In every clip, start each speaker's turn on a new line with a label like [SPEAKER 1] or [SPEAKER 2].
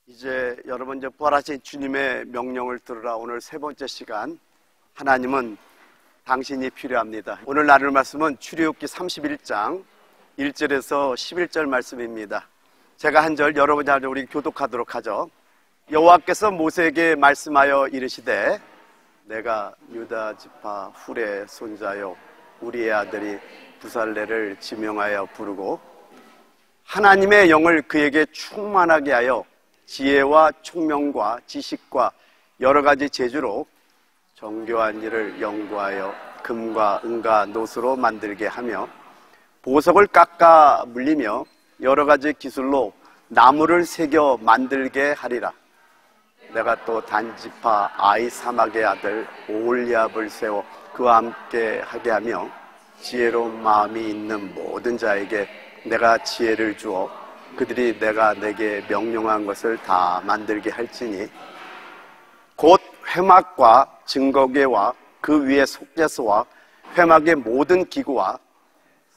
[SPEAKER 1] 이제 여러분 부활하신 주님의 명령을 들으라. 오늘 세 번째 시간, 하나님은 당신이 필요합니다. 오늘 나눌 말씀은 출애굽기 31장 1절에서 11절 말씀입니다. 제가 한 절, 여러분이 한 절 우리 교독하도록 하죠. 여호와께서 모세에게 말씀하여 이르시되 내가 유다 지파 훌의 손자요 우리의 아들이 부살레를 지명하여 부르고 하나님의 영을 그에게 충만하게 하여 지혜와 총명과 지식과 여러 가지 재주로 정교한 일을 연구하여 금과 은과 노수로 만들게 하며 보석을 깎아 물리며 여러 가지 기술로 나무를 새겨 만들게 하리라. 내가 또 단지파 아히사막의 아들 오홀리압을 세워 그와 함께 하게 하며 지혜로운 마음이 있는 모든 자에게 내가 지혜를 주어 그들이 내가 내게 명령한 것을 다 만들게 할지니 곧 회막과 증거궤와 그 위에 속죄소와 회막의 모든 기구와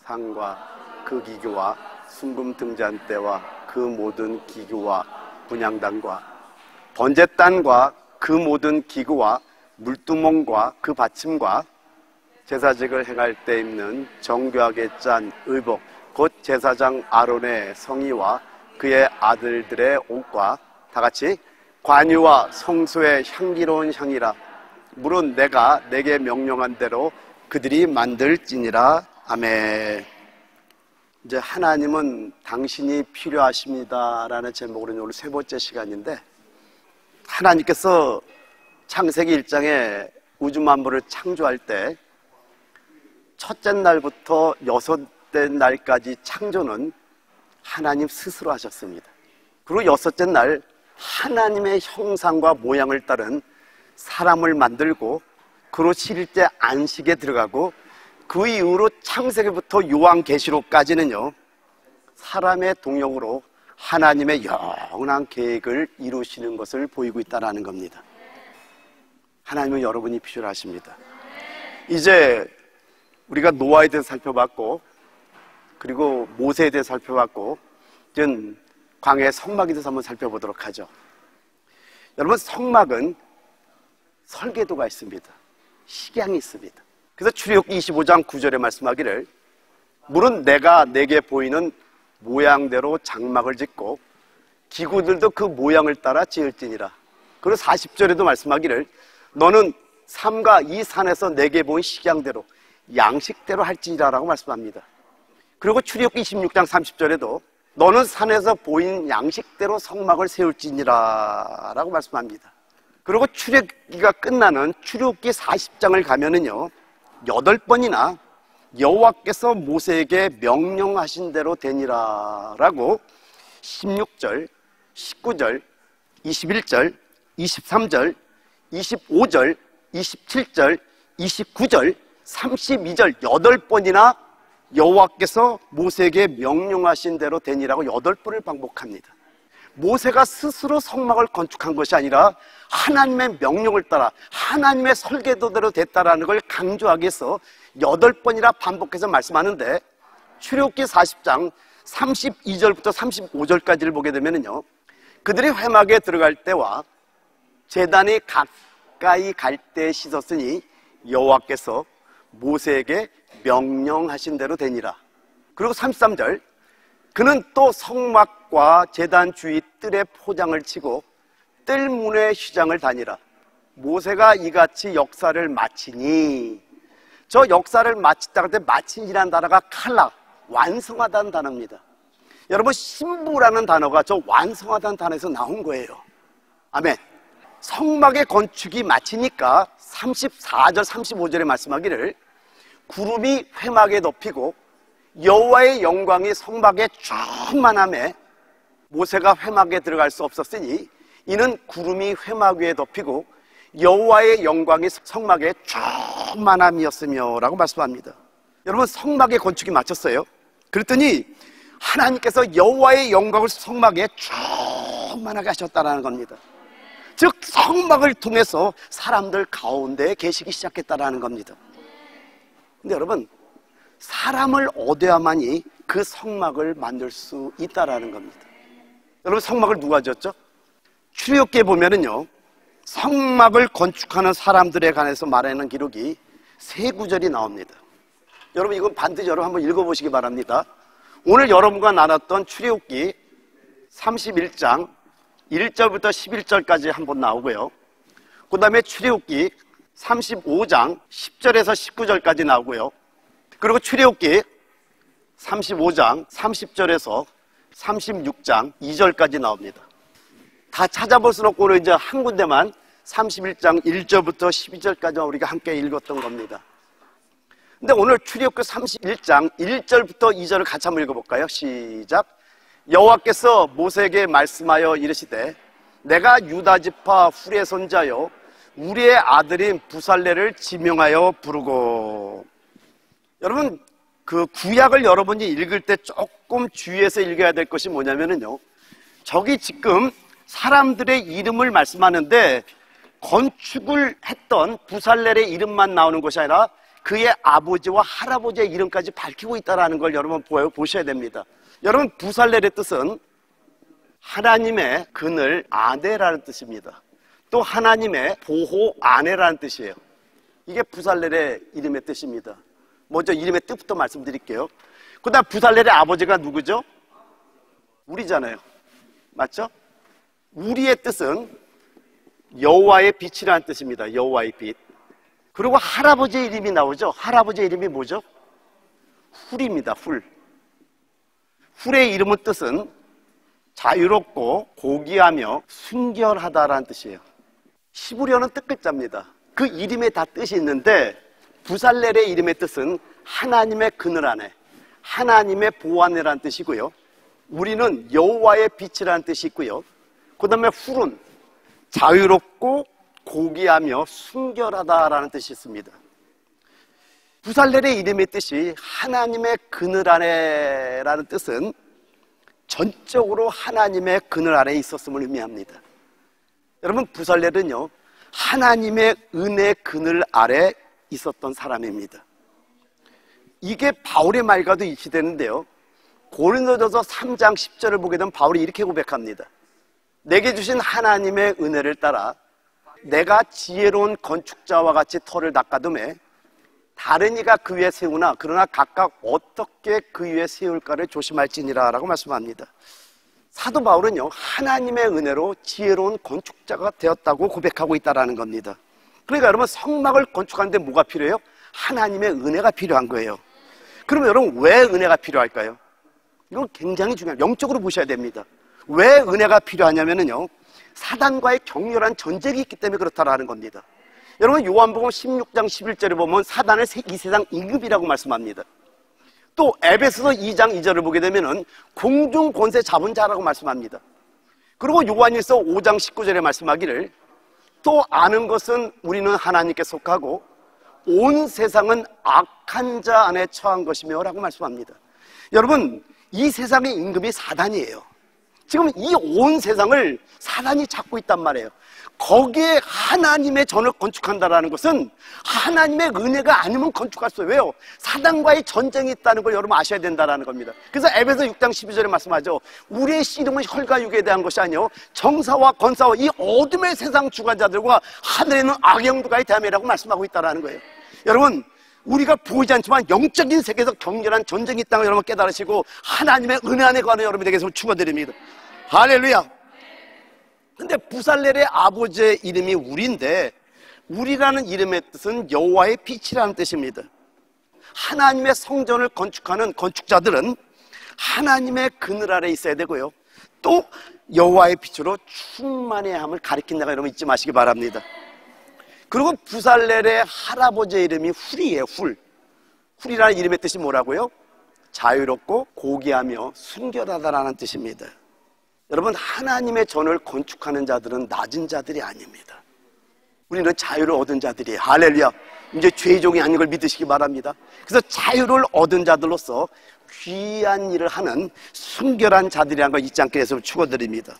[SPEAKER 1] 상과 그 기구와 순금 등잔대와 그 모든 기구와 분향단과 번제단과 그 모든 기구와 물두멍과 그 받침과 제사직을 행할 때 입는 정교하게 짠 의복 곧 제사장 아론의 성의와 그의 아들들의 옷과 다같이 관유와 성소의 향기로운 향이라. 물은 내가 내게 명령한 대로 그들이 만들지니라. 아멘. 이제 하나님은 당신이 필요하십니다 라는 제목으로 오늘 세 번째 시간인데, 하나님께서 창세기 1장에 우주 만물을 창조할 때 첫째 날부터 여섯째 날까지 창조는 하나님 스스로 하셨습니다. 그리고 여섯째 날 하나님의 형상과 모양을 따른 사람을 만들고 그로 7일째 안식에 들어가고 그 이후로 창세기부터 요한계시록까지는요 사람의 동역으로 하나님의 영원한 계획을 이루시는 것을 보이고 있다는 겁니다. 하나님은 여러분이 필요하십니다. 이제 우리가 노아에 대해서 살펴봤고 그리고 모세에 대해서 살펴봤고 이제 광야의 성막에 대해서 한번 살펴보도록 하죠. 여러분, 성막은 설계도가 있습니다. 식양이 있습니다. 그래서 출애굽기 25장 9절에 말씀하기를 물은 내가 내게 보이는 모양대로 장막을 짓고 기구들도 그 모양을 따라 지을지니라. 그리고 40절에도 말씀하기를 너는 삼가 이 산에서 내게 보인 식양대로 양식대로 할지니라 라고 말씀합니다. 그리고 출애굽기 26장 30절에도 너는 산에서 보인 양식대로 성막을 세울지니라 라고 말씀합니다. 그리고 출애굽기가 끝나는 출애굽기 40장을 가면은요 8번이나 여호와께서 모세에게 명령하신 대로 되니라 라고 16절, 19절, 21절, 23절, 25절, 27절, 29절, 32절 8번이나 여호와께서 모세에게 명령하신 대로 되니라고 8번을 반복합니다. 모세가 스스로 성막을 건축한 것이 아니라 하나님의 명령을 따라 하나님의 설계도대로 됐다라는 걸 강조하기 위해서 8번이나 반복해서 말씀하는데, 출애굽기 40장 32절부터 35절까지를 보게 되면요 그들이 회막에 들어갈 때와 제단이 가까이 갈 때 씻었으니 여호와께서 모세에게 명령하신 대로 되니라. 그리고 33절 그는 또 성막과 제단 주위 뜰에 포장을 치고 뜰문의 휘장을 다니라. 모세가 이같이 역사를 마치니, 저 역사를 마치다 할 때 마친이라는 단어가 칼라, 완성하다는 단어입니다. 여러분, 신부라는 단어가 저 완성하다는 단어에서 나온 거예요. 아멘. 성막의 건축이 마치니까 34절 35절에 말씀하기를 구름이 회막에 덮이고 여호와의 영광이 성막에 충만함에 모세가 회막에 들어갈 수 없었으니 이는 구름이 회막 위에 덮이고 여호와의 영광이 성막에 충만함이었으며 라고 말씀합니다. 여러분, 성막의 건축이 마쳤어요. 그랬더니 하나님께서 여호와의 영광을 성막에 충만하게 하셨다는 겁니다. 즉 성막을 통해서 사람들 가운데 계시기 시작했다는 겁니다. 근데 여러분, 사람을 얻어야만이 그 성막을 만들 수 있다는 겁니다. 여러분, 성막을 누가 지었죠? 출애굽기에 보면은요, 성막을 건축하는 사람들에 관해서 말하는 기록이 3구절이 나옵니다. 여러분, 이건 반드시 여러분 한번 읽어보시기 바랍니다. 오늘 여러분과 나눴던 출애굽기 31장 1절부터 11절까지 한번 나오고요. 그 다음에 출애굽기 35장 10절에서 19절까지 나오고요. 그리고 출애굽기 35장 30절에서 36장 2절까지 나옵니다. 다 찾아볼 수는 없고 오늘 이제 한 군데만 31장 1절부터 12절까지 우리가 함께 읽었던 겁니다. 근데 오늘 출애굽기 31장 1절부터 2절을 같이 한번 읽어볼까요? 시작. 여호와께서 모세에게 말씀하여 이르시되 내가 유다 지파 훌의 손자요 우리의 아들인 부살레를 지명하여 부르고. 여러분, 그 구약을 여러분이 읽을 때 조금 주의해서 읽어야 될 것이 뭐냐면요, 저기 지금 사람들의 이름을 말씀하는데 건축을 했던 부살렐의 이름만 나오는 것이 아니라 그의 아버지와 할아버지의 이름까지 밝히고 있다는 걸 여러분 보셔야 됩니다. 여러분, 부살렐의 뜻은 하나님의 그늘 아내라는 뜻입니다. 또 하나님의 보호 아내라는 뜻이에요. 이게 부살렐의 이름의 뜻입니다. 먼저 이름의 뜻부터 말씀드릴게요. 그 다음 부살렐의 아버지가 누구죠? 우리잖아요. 맞죠? 우리의 뜻은 여호와의 빛이라는 뜻입니다. 여호와의 빛. 그리고 할아버지의 이름이 나오죠. 할아버지의 이름이 뭐죠? 훌입니다. 훌. 훌의 이름의 뜻은 자유롭고 고귀하며 순결하다라는 뜻이에요. 히브리어는 뜻글자입니다. 그 이름에 다 뜻이 있는데 부살렐의 이름의 뜻은 하나님의 그늘 안에, 하나님의 보호 안에라는 뜻이고요. 우리는 여호와의 빛이라는 뜻이 있고요. 그 다음에 훌은 자유롭고 고귀하며 순결하다라는 뜻이 있습니다. 부살렐의 이름의 뜻이 하나님의 그늘 안에라는 뜻은 전적으로 하나님의 그늘 아래에 있었음을 의미합니다. 여러분, 부살렐은요, 하나님의 은혜 그늘 아래 있었던 사람입니다. 이게 바울의 말과도 일치되는데요. 고린도전서 3장 10절을 보게 되면 바울이 이렇게 고백합니다. 내게 주신 하나님의 은혜를 따라 내가 지혜로운 건축자와 같이 터를 닦아둠에 다른 이가 그 위에 세우나 그러나 각각 어떻게 그 위에 세울까를 조심할지니라 라고 말씀합니다. 사도 바울은요, 하나님의 은혜로 지혜로운 건축자가 되었다고 고백하고 있다는 겁니다. 그러니까 여러분, 성막을 건축하는데 뭐가 필요해요? 하나님의 은혜가 필요한 거예요. 그러면 여러분, 왜 은혜가 필요할까요? 이건 굉장히 중요해요. 영적으로 보셔야 됩니다. 왜 은혜가 필요하냐면요, 사단과의 격렬한 전쟁이 있기 때문에 그렇다라는 겁니다. 여러분, 요한복음 16장 11절에 보면 사단을 이 세상 임금이라고 말씀합니다. 또 에베소서 2장 2절을 보게 되면은 공중 권세 잡은 자라고 말씀합니다. 그리고 요한일서 5장 19절에 말씀하기를 또 아는 것은 우리는 하나님께 속하고 온 세상은 악한 자 안에 처한 것이며 라고 말씀합니다. 여러분, 이 세상의 임금이 사단이에요. 지금 이 온 세상을 사단이 잡고 있단 말이에요. 거기에 하나님의 전을 건축한다는 것은 하나님의 은혜가 아니면 건축할 수 없어요. 왜요? 사단과의 전쟁이 있다는 걸 여러분 아셔야 된다는 겁니다. 그래서 에베소 6장 12절에 말씀하죠. 우리의 씨름은 혈과 육에 대한 것이 아니요 정사와 권사와 이 어둠의 세상 주관자들과 하늘에 있는 악영들과의 대함이라고 말씀하고 있다는 거예요. 여러분, 우리가 보이지 않지만 영적인 세계에서 격렬한 전쟁이 있다는 걸 여러분 깨달으시고 하나님의 은혜 안에 관해 여러분에게서 축원드립니다. 할렐루야. 근데 부살렐의 아버지의 이름이 우리인데 우리라는 이름의 뜻은 여호와의 빛이라는 뜻입니다. 하나님의 성전을 건축하는 건축자들은 하나님의 그늘 아래 있어야 되고요, 또 여호와의 빛으로 충만해야 함을 가리킨다가 여러분 잊지 마시기 바랍니다. 그리고 부살렐의 할아버지의 이름이 훌이에요. 훌이라는 이름의 뜻이 뭐라고요? 자유롭고 고귀하며 순결하다라는 뜻입니다. 여러분, 하나님의 전을 건축하는 자들은 낮은 자들이 아닙니다. 우리는 자유를 얻은 자들이에요. 할렐루야. 이제 죄종이 아닌 걸 믿으시기 바랍니다. 그래서 자유를 얻은 자들로서 귀한 일을 하는 순결한 자들이라는 걸 잊지 않게 해서 축원드립니다.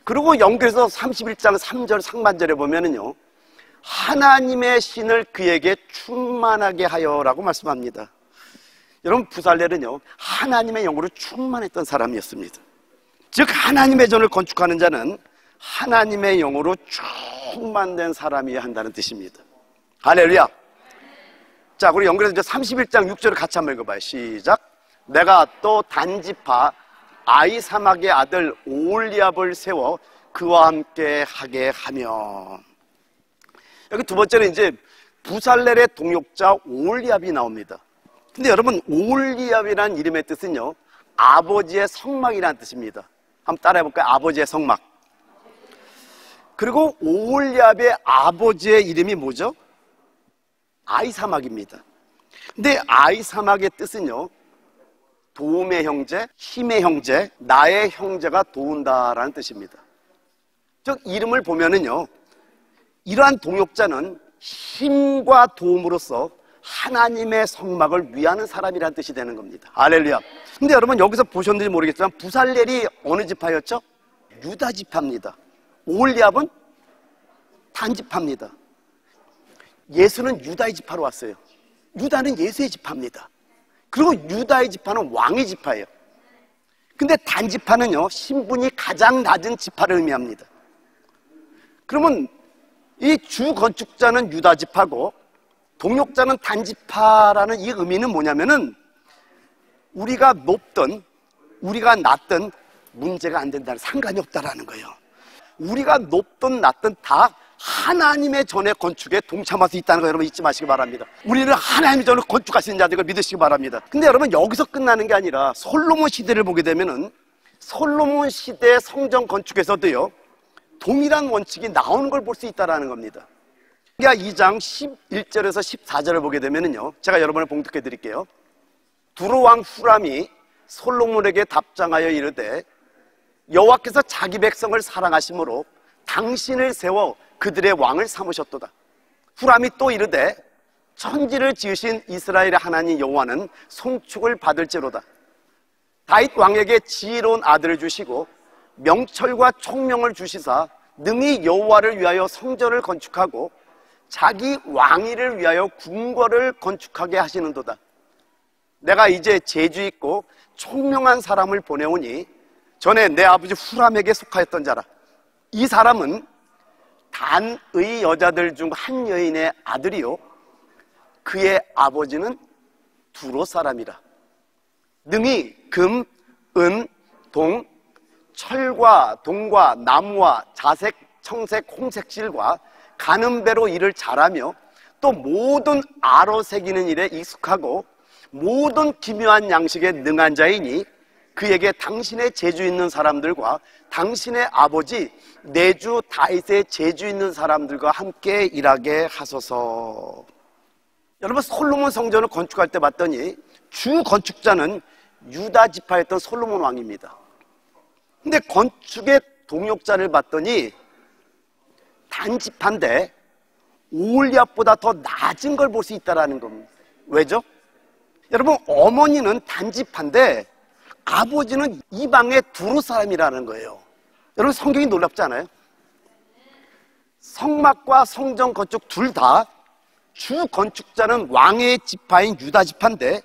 [SPEAKER 1] 그리고 연결해서 31장 3절 상반절에 보면은요, 하나님의 신을 그에게 충만하게 하여라고 말씀합니다. 여러분, 부살렐은요, 하나님의 영으로 충만했던 사람이었습니다. 즉 하나님의 전을 건축하는 자는 하나님의 영으로 충만된 사람이어야 한다는 뜻입니다. 할렐루야. 자, 우리 연결해서 이제 31장 6절을 같이 한번 읽어봐요. 시작. 내가 또 단지파 아히사막의 아들 오홀리압을 세워 그와 함께 하게 하며. 여기 두 번째는 이제 부살렐의 동역자 오홀리압이 나옵니다. 근데 여러분, 오홀리압이라는 이름의 뜻은요, 아버지의 성막이라는 뜻입니다. 한번 따라해 볼까요? 아버지의 성막. 그리고 오홀리압의 아버지의 이름이 뭐죠? 아히사막입니다. 근데 아히사막의 뜻은요, 도움의 형제, 힘의 형제, 나의 형제가 도운다라는 뜻입니다. 즉 이름을 보면은요, 이러한 동역자는 힘과 도움으로써 하나님의 성막을 위하는 사람이라는 뜻이 되는 겁니다. 할렐루야. 근데 여러분, 여기서 보셨는지 모르겠지만 부살렐이 어느 지파였죠? 유다 지파입니다. 오홀리압은 단지파입니다. 예수는 유다의 지파로 왔어요. 유다는 예수의 지파입니다. 그리고 유다의 지파는 왕의 지파예요. 근데 단지파는요, 신분이 가장 낮은 지파를 의미합니다. 그러면 이 주 건축자는 유다 지파고 동역자는 단지파라는 이 의미는 뭐냐면은, 우리가 높든 우리가 낮든 문제가 안 된다는, 상관이 없다라는 거예요. 우리가 높든 낮든 다 하나님의 전의 건축에 동참할 수 있다는 거 여러분 잊지 마시기 바랍니다. 우리는 하나님의 전을 건축하시는 자들을 믿으시기 바랍니다. 근데 여러분, 여기서 끝나는 게 아니라 솔로몬 시대를 보게 되면은 솔로몬 시대 성전 건축에서도요, 동일한 원칙이 나오는 걸 볼 수 있다는 겁니다. 그러니까 2장 11절에서 14절을 보게 되면은요, 제가 여러분을 봉독해 드릴게요. 두로왕 후람이 솔로몬에게 답장하여 이르되, 여호와께서 자기 백성을 사랑하심으로 당신을 세워 그들의 왕을 삼으셨도다. 후람이 또 이르되, 천지를 지으신 이스라엘의 하나님 여호와는 송축을 받을지로다. 다윗 왕에게 지혜로운 아들을 주시고 명철과 총명을 주시사 능히 여호와를 위하여 성전을 건축하고 자기 왕위를 위하여 궁궐을 건축하게 하시는도다. 내가 이제 재주 있고 총명한 사람을 보내오니 전에 내 아버지 후람에게 속하였던 자라. 이 사람은 단의 여자들 중 한 여인의 아들이요, 그의 아버지는 두로 사람이라. 능히 금, 은, 동, 철과 동과 나무와 자색, 청색, 홍색 실과 가는 배로 일을 잘하며 또 모든 아로 새기는 일에 익숙하고 모든 기묘한 양식에 능한 자이니 그에게 당신의 재주 있는 사람들과 당신의 아버지 내주 다윗의 재주 있는 사람들과 함께 일하게 하소서. 여러분, 솔로몬 성전을 건축할 때 봤더니 주 건축자는 유다 지파였던 솔로몬 왕입니다. 근데 건축의 동역자를 봤더니 단지파인데 오홀리압보다 더 낮은 걸 볼 수 있다는 겁니다. 왜죠? 여러분, 어머니는 단지파인데 아버지는 이방의 두루 사람이라는 거예요. 여러분, 성경이 놀랍지 않아요? 성막과 성전 건축 둘 다 주 건축자는 왕의 지파인 유다 지파인데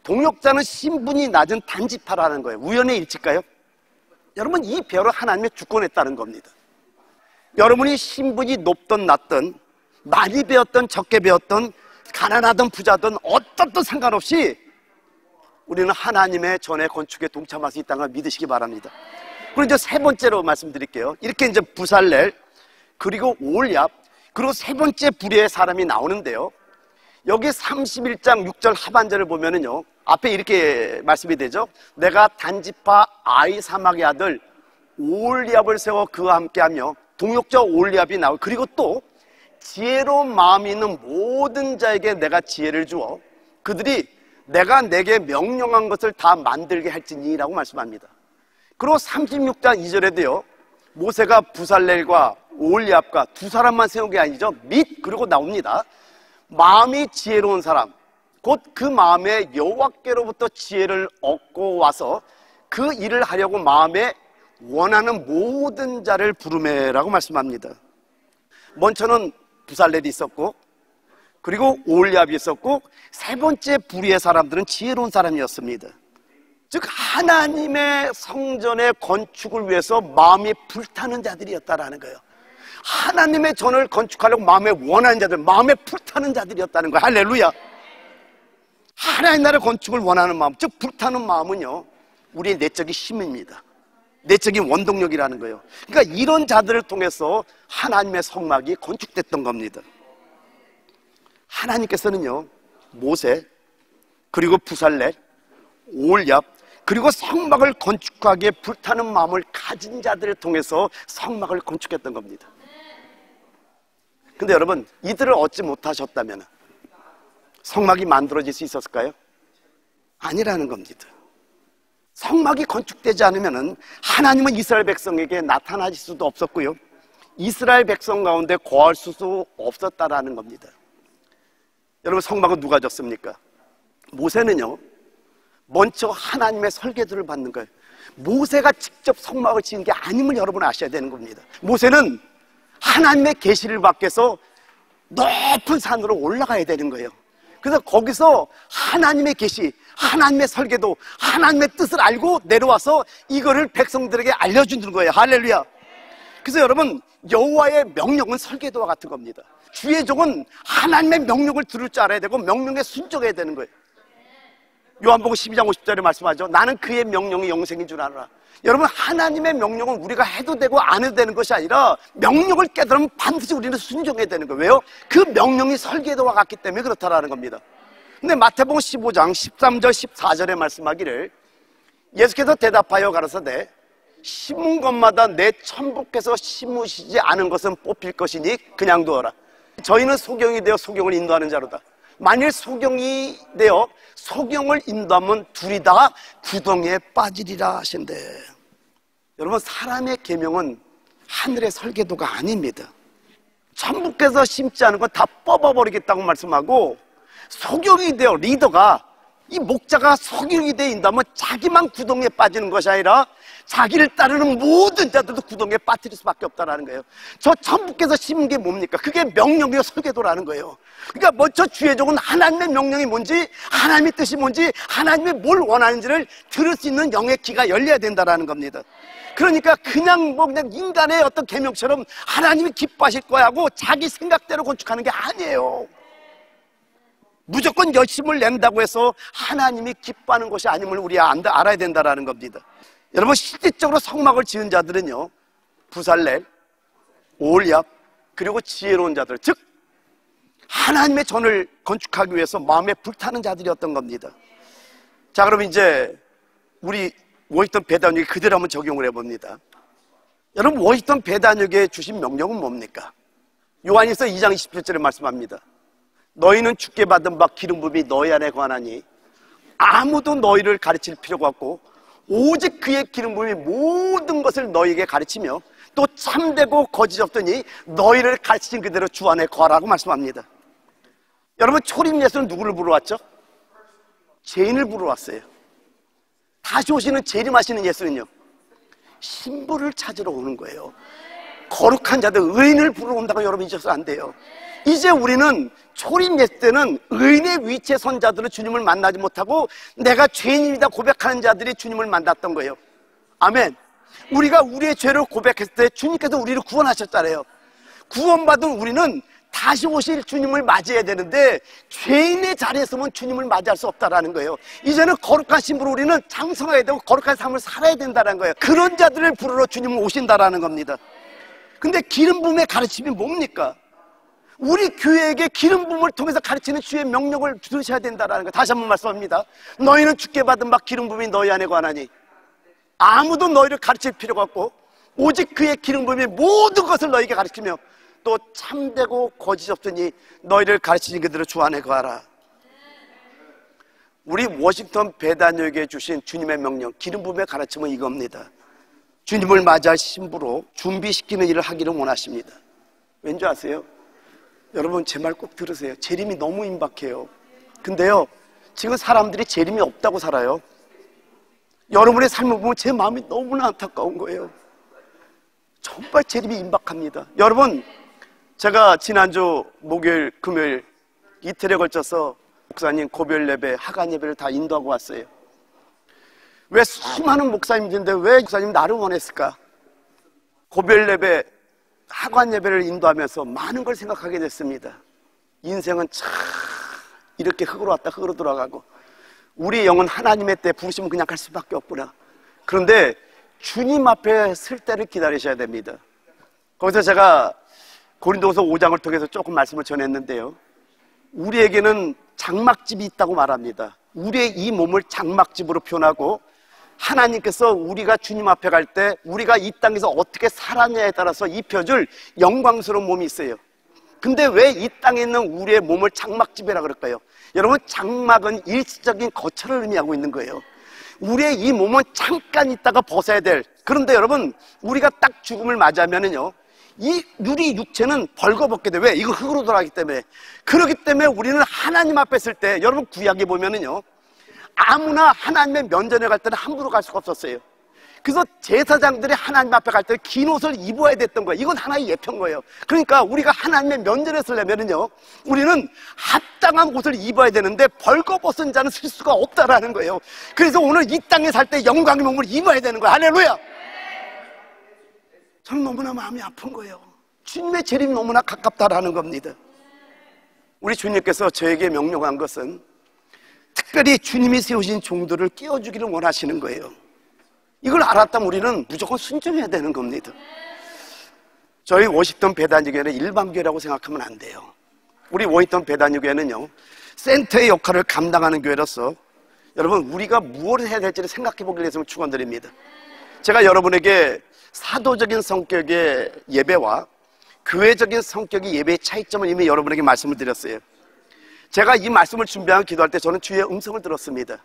[SPEAKER 1] 동역자는 신분이 낮은 단지파라는 거예요. 우연의 일치일까요? 여러분, 이 배우를 하나님의 주권했다는 겁니다. 여러분이 신분이 높든 낮든 많이 배웠든 적게 배웠든 가난하든 부자든 어떻든 상관없이 우리는 하나님의 전의 건축에 동참할 수 있다는 걸 믿으시기 바랍니다. 그리고 이제 세 번째로 말씀드릴게요. 이렇게 이제 부살렐, 그리고 오홀리압, 그리고 세 번째 부류의 사람이 나오는데요, 여기 31장 6절 하반절을 보면은요, 앞에 이렇게 말씀이 되죠. 내가 단지파 아히사막의 아들 오홀리압을 세워 그와 함께하며, 동역자 오홀리압이 나오고, 그리고 또 지혜로운 마음이 있는 모든 자에게 내가 지혜를 주어 그들이 내가 내게 명령한 것을 다 만들게 할지니라고 말씀합니다. 그리고 36장 2절에도요, 모세가 부살렐과 오홀리압과 두 사람만 세운 게 아니죠. 그리고 나옵니다. 마음이 지혜로운 사람, 곧 그 마음에 여호와께로부터 지혜를 얻고 와서 그 일을 하려고 마음에 원하는 모든 자를 부르매라고 말씀합니다. 먼저는 부살렐이 있었고, 그리고 오홀리압이 있었고, 세 번째 부류의 사람들은 지혜로운 사람이었습니다. 즉 하나님의 성전의 건축을 위해서 마음이 불타는 자들이었다라는 거예요. 하나님의 전을 건축하려고 마음에 원하는 자들, 마음에 불타는 자들이었다는 거예요. 할렐루야. 하나님 나라 건축을 원하는 마음, 즉 불타는 마음은요, 우리의 내적인 힘입니다. 내적인 원동력이라는 거예요. 그러니까 이런 자들을 통해서 하나님의 성막이 건축됐던 겁니다. 하나님께서는요, 모세, 그리고 부살렛, 올압, 그리고 성막을 건축하기에 불타는 마음을 가진 자들을 통해서 성막을 건축했던 겁니다. 근데 여러분, 이들을 얻지 못하셨다면 성막이 만들어질 수 있었을까요? 아니라는 겁니다. 성막이 건축되지 않으면 하나님은 이스라엘 백성에게 나타나실 수도 없었고요, 이스라엘 백성 가운데 거할 수도 없었다라는 겁니다. 여러분, 성막은 누가 졌습니까? 모세는요, 먼저 하나님의 설계도를 받는 거예요. 모세가 직접 성막을 지은 게 아님을 여러분 아셔야 되는 겁니다. 모세는 하나님의 계시를 받고서 높은 산으로 올라가야 되는 거예요. 그래서 거기서 하나님의 계시, 하나님의 설계도, 하나님의 뜻을 알고 내려와서 이거를 백성들에게 알려주는 거예요. 할렐루야. 그래서 여러분, 여호와의 명령은 설계도와 같은 겁니다. 주의 종은 하나님의 명령을 들을 줄 알아야 되고 명령에 순종해야 되는 거예요. 요한복음 12장 50절에 말씀하죠. 나는 그의 명령이 영생인 줄 알아. 여러분, 하나님의 명령은 우리가 해도 되고 안 해도 되는 것이 아니라 명령을 깨달으면 반드시 우리는 순종해야 되는 거예요. 왜요? 그 명령이 설계도와 같기 때문에 그렇다라는 겁니다. 근데 마태복음 15장 13절 14절에 말씀하기를, 예수께서 대답하여 가라사대 심은 것마다 내 천부께서 심으시지 않은 것은 뽑힐 것이니 그냥 두어라. 저희는 소경이 되어 소경을 인도하는 자로다. 만일 소경이 되어 소경을 인도하면 둘이 다 구덩이에 빠지리라 하신대. 여러분, 사람의 계명은 하늘의 설계도가 아닙니다. 천부께서 심지 않은 건 다 뽑아버리겠다고 말씀하고, 소경이 되어 리더가, 이 목자가 소경이 되어 인도하면 자기만 구덩이에 빠지는 것이 아니라 자기를 따르는 모든 자들도 구덩이에 빠뜨릴 수밖에 없다는 거예요. 저 천부께서 심은 게 뭡니까? 그게 명령이요 설계도라는 거예요. 그러니까 먼저 주의 종은 하나님의 명령이 뭔지, 하나님의 뜻이 뭔지, 하나님이 뭘 원하는지를 들을 수 있는 영의 귀가 열려야 된다는 겁니다. 그러니까 그냥 그냥 인간의 어떤 계명처럼 하나님이 기뻐하실 거야 하고 자기 생각대로 건축하는 게 아니에요. 무조건 열심을 낸다고 해서 하나님이 기뻐하는 것이 아님을 우리가 알아야 된다는 겁니다. 여러분, 실질적으로 성막을 지은 자들은요, 부살렛, 올압, 그리고 지혜로운 자들, 즉 하나님의 전을 건축하기 위해서 마음에 불타는 자들이었던 겁니다. 자, 그럼 이제 우리 워싱턴 배단역이 그대로 한번 적용을 해봅니다. 여러분, 워싱턴 배단역에 주신 명령은 뭡니까? 요한일서 2장 27절에 말씀합니다. 너희는 주께 받은 바 기름 부음이 너희 안에 관하니 아무도 너희를 가르칠 필요가 없고 오직 그의 기름 부음이 모든 것을 너희에게 가르치며 또 참되고 거짓 없더니 너희를 가르치신 그대로 주 안에 거하라고 말씀합니다. 여러분, 초림 예수는 누구를 부르왔죠? 죄인을 부르왔어요. 다시 오시는 재림하시는 예수는요, 신부를 찾으러 오는 거예요. 거룩한 자들, 의인을 부르러 온다고 여러분 잊어서 안 돼요. 이제 우리는 초림 예수 때는 의인의 위치에 선 자들은 주님을 만나지 못하고 내가 죄인이다 고백하는 자들이 주님을 만났던 거예요. 아멘. 우리가 우리의 죄를 고백했을 때 주님께서 우리를 구원하셨잖아요. 구원받은 우리는 다시 오실 주님을 맞이해야 되는데 죄인의 자리에 서면 주님을 맞이할 수 없다는 거예요. 이제는 거룩한 신부로 우리는 장성해야 되고 거룩한 삶을 살아야 된다는 거예요. 그런 자들을 부르러 주님은 오신다는 겁니다. 근데 기름 부음의 가르침이 뭡니까? 우리 교회에게 기름 부음을 통해서 가르치는 주의 명령을 들으셔야 된다는 거예요. 다시 한번 말씀합니다. 너희는 주께 받은 바 기름 부음이 너희 안에 관하니 아무도 너희를 가르칠 필요가 없고 오직 그의 기름 부음이 모든 것을 너희에게 가르치며 또 참되고 거짓 없으니 너희를 가르치신 그대로 주 안에 거하라. 우리 워싱턴 배단역에 주신 주님의 명령, 기름 부음의 가르침은 이겁니다. 주님을 맞이할 신부로 준비시키는 일을 하기를 원하십니다. 왠지 아세요? 여러분, 제 말 꼭 들으세요. 재림이 너무 임박해요. 근데요, 지금 사람들이 재림이 없다고 살아요. 여러분의 삶을 보면 제 마음이 너무나 안타까운 거예요. 정말 재림이 임박합니다. 여러분, 제가 지난주 목요일, 금요일 이틀에 걸쳐서 목사님 고별 예배, 하간 예배를 다 인도하고 왔어요. 왜 수많은 목사님들인데 왜 목사님 나를 원했을까? 고별 예배, 하관 예배를 인도하면서 많은 걸 생각하게 됐습니다. 인생은 참 이렇게 흙으로 왔다 흙으로 돌아가고, 우리 영은 하나님의 때 부르시면 그냥 갈 수밖에 없구나. 그런데 주님 앞에 설 때를 기다리셔야 됩니다. 거기서 제가 고린도후서 5장을 통해서 조금 말씀을 전했는데요, 우리에게는 장막집이 있다고 말합니다. 우리의 이 몸을 장막집으로 표현하고, 하나님께서 우리가 주님 앞에 갈 때 우리가 이 땅에서 어떻게 살았냐에 따라서 입혀줄 영광스러운 몸이 있어요. 근데 왜 이 땅에 있는 우리의 몸을 장막집이라 그럴까요? 여러분, 장막은 일시적인 거처를 의미하고 있는 거예요. 우리의 이 몸은 잠깐 있다가 벗어야 될, 그런데 여러분, 우리가 딱 죽음을 맞이하면은요, 우리 육체는 벌거벗게 돼. 왜? 이거 흙으로 돌아가기 때문에. 그렇기 때문에 우리는 하나님 앞에 있을 때, 여러분 구약에 보면은요, 아무나 하나님의 면전에 갈 때는 함부로 갈 수가 없었어요. 그래서 제사장들이 하나님 앞에 갈 때 긴 옷을 입어야 됐던 거예요. 이건 하나의 예표인 거예요. 그러니까 우리가 하나님의 면전에 서려면은요, 우리는 합당한 옷을 입어야 되는데 벌거벗은 자는 쓸 수가 없다라는 거예요. 그래서 오늘 이 땅에 살 때 영광의 몸을 입어야 되는 거예요. 할렐루야! 저는 너무나 마음이 아픈 거예요. 주님의 재림이 너무나 가깝다라는 겁니다. 우리 주님께서 저에게 명령한 것은 특별히 주님이 세우신 종들을 끼워주기를 원하시는 거예요. 이걸 알았다면 우리는 무조건 순종해야 되는 겁니다. 저희 워싱턴 배단위교회는 일반교회라고 생각하면 안 돼요. 우리 워싱턴 배단위교회는요, 센터의 역할을 감당하는 교회로서 여러분, 우리가 무엇을 해야 될지를 생각해 보기를 위해서 축원드립니다. 제가 여러분에게 사도적인 성격의 예배와 교회적인 성격의 예배의 차이점을 이미 여러분에게 말씀을 드렸어요. 제가 이 말씀을 준비하고 기도할 때 저는 주의 음성을 들었습니다.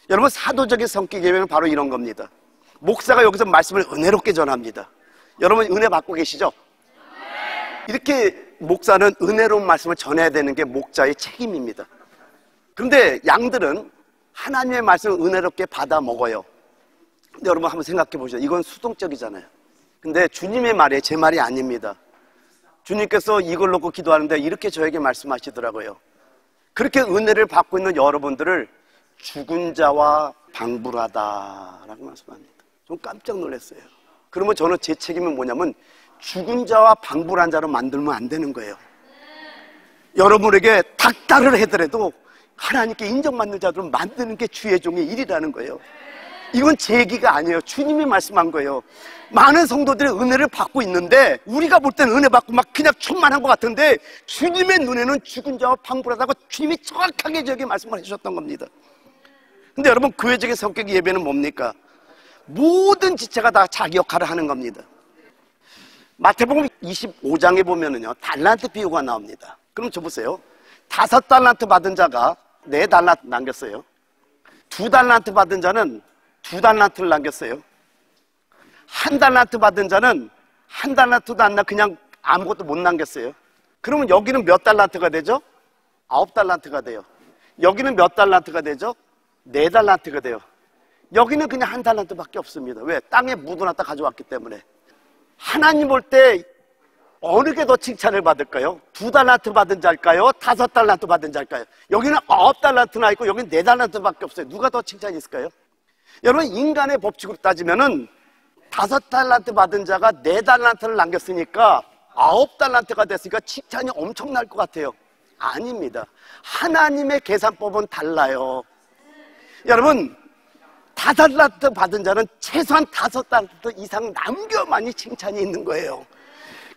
[SPEAKER 1] 여러분, 사도적인 성격의 예배는 바로 이런 겁니다. 목사가 여기서 말씀을 은혜롭게 전합니다. 여러분, 은혜 받고 계시죠? 이렇게 목사는 은혜로운 말씀을 전해야 되는 게 목자의 책임입니다. 그런데 양들은 하나님의 말씀을 은혜롭게 받아 먹어요. 근데 여러분 한번 생각해 보시죠. 이건 수동적이잖아요. 근데 주님의 말이 제 말이 아닙니다. 주님께서 이걸 놓고 기도하는데 이렇게 저에게 말씀하시더라고요. 그렇게 은혜를 받고 있는 여러분들을 죽은 자와 방불하다라고 말씀합니다. 좀 깜짝 놀랐어요. 그러면 저는 제 책임은 뭐냐면 죽은 자와 방불한 자로 만들면 안 되는 거예요. 여러분에게 닥달을 해더라도 하나님께 인정받는 자들을 만드는 게 주의 종의 일이라는 거예요. 이건 제 얘기가 아니에요. 주님이 말씀한 거예요. 많은 성도들이 은혜를 받고 있는데 우리가 볼 때는 은혜 받고 막 그냥 천만한 것 같은데 주님의 눈에는 죽은 자와 방불하다고 주님이 정확하게 저에게 말씀을 해주셨던 겁니다. 근데 여러분, 교회적인 성격의 예배는 뭡니까? 모든 지체가 다 자기 역할을 하는 겁니다. 마태복음 25장에 보면은요, 달란트 비유가 나옵니다. 그럼 저 보세요. 5달란트 받은 자가 4달란트 남겼어요. 2달란트 받은 자는 2달란트를 남겼어요. 1달란트 받은 자는 1달란트도 안 나, 그냥 아무것도 못 남겼어요. 그러면 여기는 몇 달란트가 되죠? 9달란트가 돼요. 여기는 몇 달란트가 되죠? 4달란트가 돼요. 여기는 그냥 1달란트밖에 없습니다. 왜? 땅에 묻어놨다 가져왔기 때문에. 하나님 볼 때 어느 게 더 칭찬을 받을까요? 2달란트 받은 자일까요? 5달란트 받은 자일까요? 여기는 9달란트나 있고 여기는 4달란트밖에 없어요. 누가 더 칭찬이 있을까요? 여러분, 인간의 법칙으로 따지면은 5달란트 받은 자가 4달란트를 남겼으니까 9달란트가 됐으니까 칭찬이 엄청날 것 같아요. 아닙니다. 하나님의 계산법은 달라요. 여러분, 5달란트 받은 자는 최소한 5달란트 이상 남겨만이 칭찬이 있는 거예요.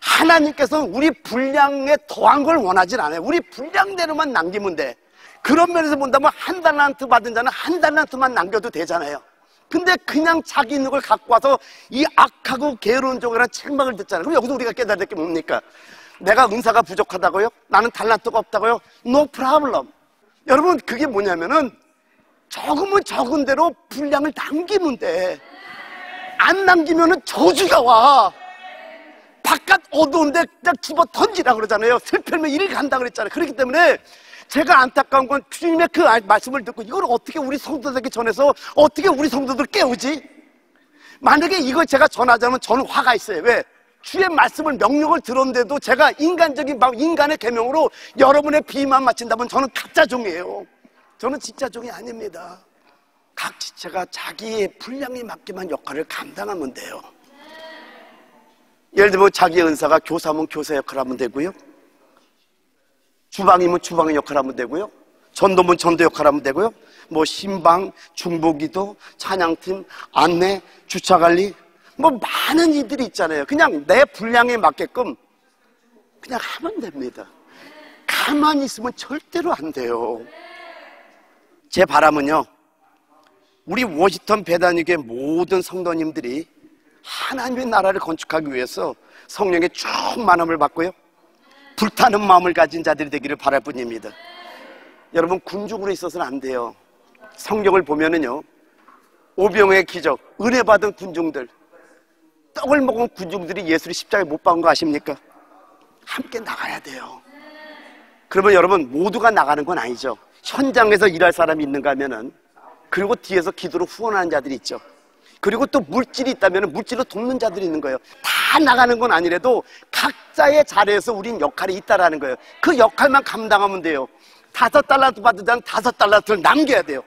[SPEAKER 1] 하나님께서는 우리 분량에 더한 걸 원하진 않아요. 우리 분량대로만 남기면 돼. 그런 면에서 본다면 1달란트 받은 자는 1달란트만 남겨도 되잖아요. 근데 그냥 자기 있는 걸 갖고 와서 이 악하고 게으른 종이라는 책망을 듣잖아요. 그럼 여기서 우리가 깨달을 게 뭡니까? 내가 은사가 부족하다고요? 나는 달란트가 없다고요? No problem. 여러분, 그게 뭐냐면은 적으면 적은 대로 분량을 남기면 돼. 안 남기면은 저주가 와. 바깥 어두운데 그냥 집어 던지라 그러잖아요. 슬per면 이리 간다 그랬잖아요. 그렇기 때문에 제가 안타까운 건 주님의 그 말씀을 듣고 이걸 어떻게 우리 성도들에게 전해서 어떻게 우리 성도들 깨우지? 만약에 이걸 제가 전하자면 저는 화가 있어요. 왜? 주의 말씀을 명령을 들었는데도 제가 인간의 계명으로 여러분의 비만 맞춘다면 저는 가짜 종이에요. 저는 진짜 종이 아닙니다. 각 지체가 자기의 분량에 맞게만 역할을 감당하면 돼요. 예를 들면 자기의 은사가 교사면 교사 역할을 하면 되고요, 주방이면 주방의 역할을 하면 되고요, 전도면 전도 역할을 하면 되고요, 뭐 신방, 중보기도, 찬양팀, 안내, 주차관리, 뭐 많은 일들이 있잖아요. 그냥 내 분량에 맞게끔 그냥 하면 됩니다. 가만히 있으면 절대로 안 돼요. 제 바람은요, 우리 워시턴 배단위교회 모든 성도님들이 하나님의 나라를 건축하기 위해서 성령의 충만함을 받고요, 불타는 마음을 가진 자들이 되기를 바랄 뿐입니다. 여러분, 군중으로 있어서는 안 돼요. 성경을 보면은요, 오병의 기적, 은혜 받은 군중들, 떡을 먹은 군중들이 예수를 십자가에 못 박은 거 아십니까? 함께 나가야 돼요. 그러면 여러분, 모두가 나가는 건 아니죠. 현장에서 일할 사람이 있는가 하면은, 그리고 뒤에서 기도로 후원하는 자들이 있죠. 그리고 또 물질이 있다면 물질로 돕는 자들이 있는 거예요. 다 나가는 건 아니라도 각자의 자리에서 우린 역할이 있다라는 거예요. 그 역할만 감당하면 돼요. $5 받은 자는 $5를 남겨야 돼요.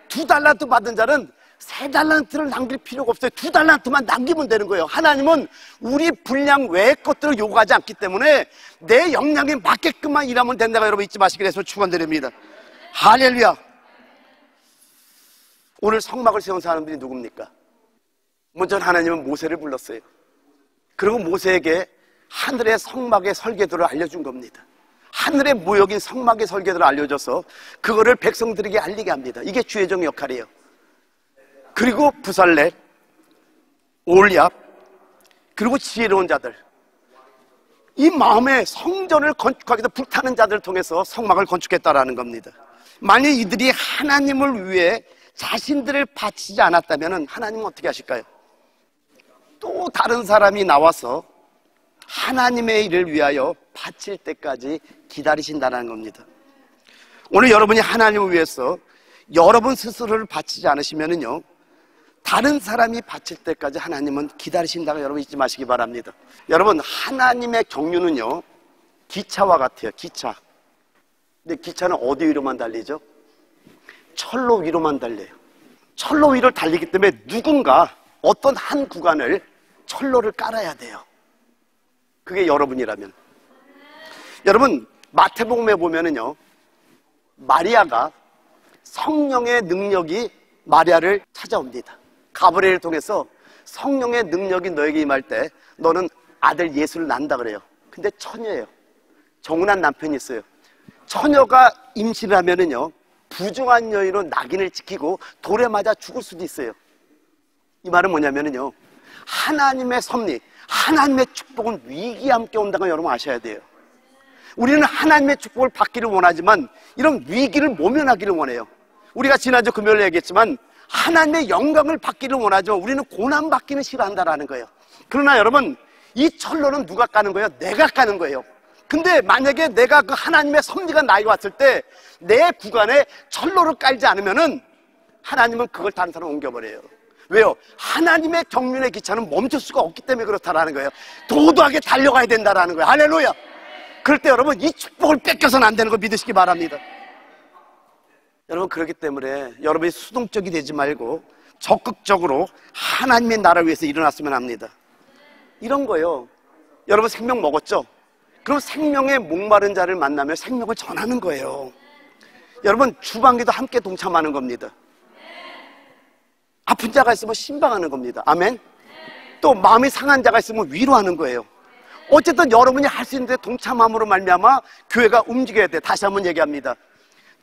[SPEAKER 1] $2 받은 자는 $3를 남길 필요가 없어요. $2만 남기면 되는 거예요. 하나님은 우리 분량 외의 것들을 요구하지 않기 때문에 내 역량에 맞게끔만 일하면 된다고 여러분 잊지 마시기를 해서 축원드립니다. 할렐루야. 오늘 성막을 세운 사람들이 누굽니까? 먼저 하나님은 모세를 불렀어요. 그리고 모세에게 하늘의 성막의 설계도를 알려준 겁니다. 하늘의 모역인 성막의 설계도를 알려줘서 그거를 백성들에게 알리게 합니다. 이게 주의종 역할이에요. 그리고 부살렛, 올리압, 그리고 지혜로운 자들, 이 마음에 성전을 건축하기 위해서 불타는 자들을 통해서 성막을 건축했다라는 겁니다. 만약 이들이 하나님을 위해 자신들을 바치지 않았다면 하나님은 어떻게 하실까요? 또 다른 사람이 나와서 하나님의 일을 위하여 바칠 때까지 기다리신다는 겁니다. 오늘 여러분이 하나님을 위해서 여러분 스스로를 바치지 않으시면은요, 다른 사람이 바칠 때까지 하나님은 기다리신다고 여러분 잊지 마시기 바랍니다. 여러분, 하나님의 경륜은요, 기차와 같아요. 기차. 근데 기차는 어디 위로만 달리죠? 철로 위로만 달려요. 철로 위를 달리기 때문에 누군가 어떤 한 구간을 철로를 깔아야 돼요. 그게 여러분이라면. 여러분, 마태복음에 보면은요, 마리아가 성령의 능력이 마리아를 찾아옵니다. 가브리엘을 통해서 성령의 능력이 너에게 임할 때 너는 아들 예수를 낳는다 그래요. 근데 처녀예요. 정혼한 남편이 있어요. 처녀가 임신을 하면은요, 부정한 여인으로 낙인을 찍히고 돌에 맞아 죽을 수도 있어요. 이 말은 뭐냐면은요, 하나님의 섭리, 하나님의 축복은 위기에 함께 온다는 걸 여러분 아셔야 돼요. 우리는 하나님의 축복을 받기를 원하지만 이런 위기를 모면하기를 원해요. 우리가 지난주 금요일에 얘기했지만 하나님의 영광을 받기를 원하지만 우리는 고난받기는 싫어한다라는 거예요. 그러나 여러분, 이 철로는 누가 까는 거예요? 내가 까는 거예요. 근데 만약에 내가 그 하나님의 섭리가 나에게 왔을 때 내 구간에 철로를 깔지 않으면은 하나님은 그걸 다른 사람 옮겨버려요. 왜요? 하나님의 경륜의 기차는 멈출 수가 없기 때문에 그렇다라는 거예요. 도도하게 달려가야 된다라는 거예요. 할렐루야. 그럴 때 여러분, 이 축복을 뺏겨서는 안 되는 거 믿으시기 바랍니다. 여러분, 그렇기 때문에 여러분이 수동적이 되지 말고 적극적으로 하나님의 나라를 위해서 일어났으면 합니다. 이런 거예요. 여러분, 생명 먹었죠? 그럼 생명의 목마른 자를 만나며 생명을 전하는 거예요. 여러분, 주방기도 함께 동참하는 겁니다. 아픈 자가 있으면 신방하는 겁니다. 아멘. 또 마음이 상한 자가 있으면 위로하는 거예요. 어쨌든 여러분이 할 수 있는데 동참함으로 말미암아 교회가 움직여야 돼. 다시 한번 얘기합니다.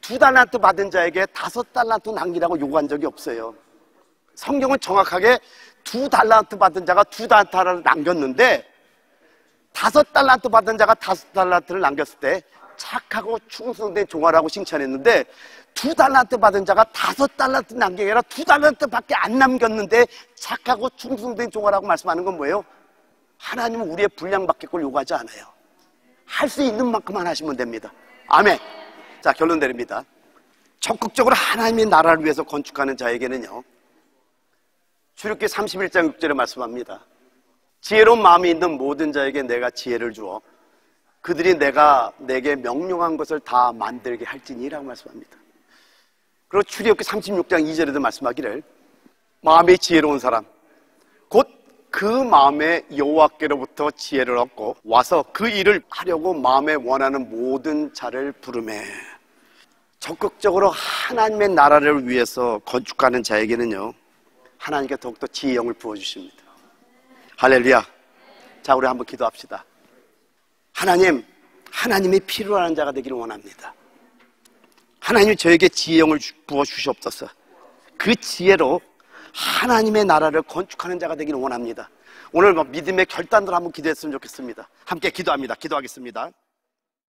[SPEAKER 1] 2달란트 받은 자에게 5달란트 남기라고 요구한 적이 없어요. 성경은 정확하게 2달란트 받은 자가 2달란트를 남겼는데 5달란트 받은 자가 5달란트를 남겼을 때 착하고 충성된 종아라고 칭찬했는데 2달란트 받은 자가 5달란트 남긴 게 아니라 2달란트밖에 안 남겼는데 착하고 충성된 종아라고 말씀하는 건 뭐예요? 하나님은 우리의 분량 밖의 걸 요구하지 않아요. 할 수 있는 만큼만 하시면 됩니다. 아멘. 자, 결론 내립니다. 적극적으로 하나님의 나라를 위해서 건축하는 자에게는요, 출애굽기 31장 6절에 말씀합니다. 지혜로운 마음이 있는 모든 자에게 내가 지혜를 주어 그들이 내가 내게 명령한 것을 다 만들게 할지니라고 말씀합니다. 그리고 출애굽기 36장 2절에도 말씀하기를 마음이 지혜로운 사람 곧 그 마음에 여호와께로부터 지혜를 얻고 와서 그 일을 하려고 마음에 원하는 모든 자를 부르매. 적극적으로 하나님의 나라를 위해서 건축하는 자에게는요, 하나님께 더욱더 지혜의 영을 부어주십니다. 할렐루야. 자, 우리 한번 기도합시다. 하나님이 필요로 하는 자가 되기를 원합니다. 하나님이 저에게 지혜의 영을 부어주시옵소서. 그 지혜로 하나님의 나라를 건축하는 자가 되기를 원합니다. 오늘 믿음의 결단들 한번 기도했으면 좋겠습니다. 함께 기도합니다. 기도하겠습니다.